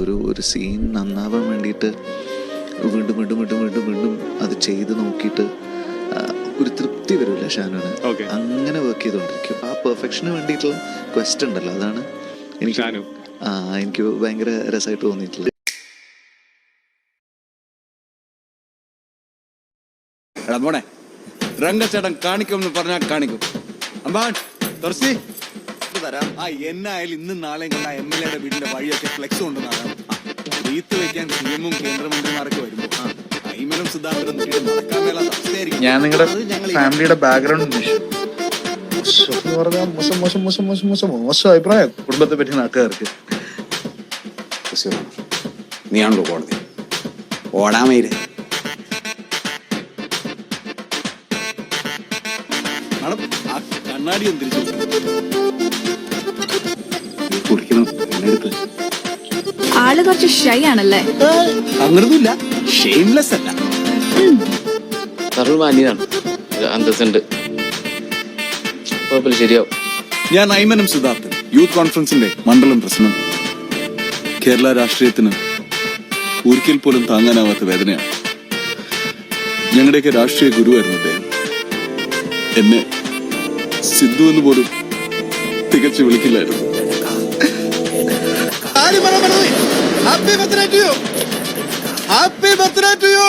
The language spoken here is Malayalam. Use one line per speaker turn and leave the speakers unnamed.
ഒരു സീൻ നന്നാവാൻ വേണ്ടിയിട്ട് വീണ്ടും വീണ്ടും വീണ്ടും വീണ്ടും വീണ്ടും അത് ചെയ്ത് നോക്കിയിട്ട് ഒരു തൃപ്തി വരില്ല ഷാനുവിന്. അങ്ങനെ വർക്ക് ചെയ്തുകൊണ്ടിരിക്കും. ആ പെർഫെക്ഷന് വേണ്ടിയിട്ടുള്ള ക്വസ്റ്റ് ഉണ്ടല്ലോ, അതാണ് എനിക്ക് ഭയങ്കര രസമായിട്ട് തോന്നിയിട്ടുള്ളത്.
മോനെ രംഗച്ചേട്ടൻ കാണിക്കുമെന്ന് പറഞ്ഞാൽ കാണിക്കും. അമ്പാൻ തുറസി തരാം. എന്നായാലും ഇന്നും നാളെയും കണ്ട MLA യുടെ വീടിന്റെ വഴിയൊക്കെ ഫ്ലെക്സ് കൊണ്ടുവന്നാണ്. റീത്ത് വെക്കാൻ CM-ഉം കേന്ദ്രമന്ത്രിമാരൊക്കെ വരുമ്പോ അയ്മനും സിദ്ധാന്തനും നടക്കാൻ മേല അവസ്ഥയായിരിക്കും.
ഞാൻ നിങ്ങളുടെ ഫാമിലിയുടെ ബാക്ക്ഗ്രൗണ്ട് പറഞ്ഞാൽ മോശം മോശം മോശം മോശം മോശം മോശം അഭിപ്രായം കുടുംബത്തെ പറ്റി നാട്ടുകാർക്ക്.
നീയാണല്ലോ കോടതി ഓടാമേര് കണ്ണാടി
ആള് കുറച്ച് ഷൈ ആണല്ലേ?
അങ്ങനൊന്നുമില്ല, ഷെയിംലെസ് അല്ല.
മാന്യനാണ്, അന്തസ്സുണ്ട്, കുഴപ്പമില്ല, ശരിയാവും.
ഞാൻ അയ്മനം സിദ്ധാർത്ഥൻ, യൂത്ത് കോൺഫറൻസിന്റെ മണ്ഡലം പ്രസിഡന്റ്. കേരള രാഷ്ട്രീയത്തിന് ഒരിക്കൽ പോലും താങ്ങാനാവാത്ത വേദനയാണ്. ഞങ്ങളുടെയൊക്കെ രാഷ്ട്രീയ ഗുരുവായിരുന്നു അദ്ദേഹം. എന്നെ സിദ്ധു എന്ന് പോലും തികച്ചു വിളിക്കില്ലായിരുന്നു. Happy birthday to you. Happy birthday to U.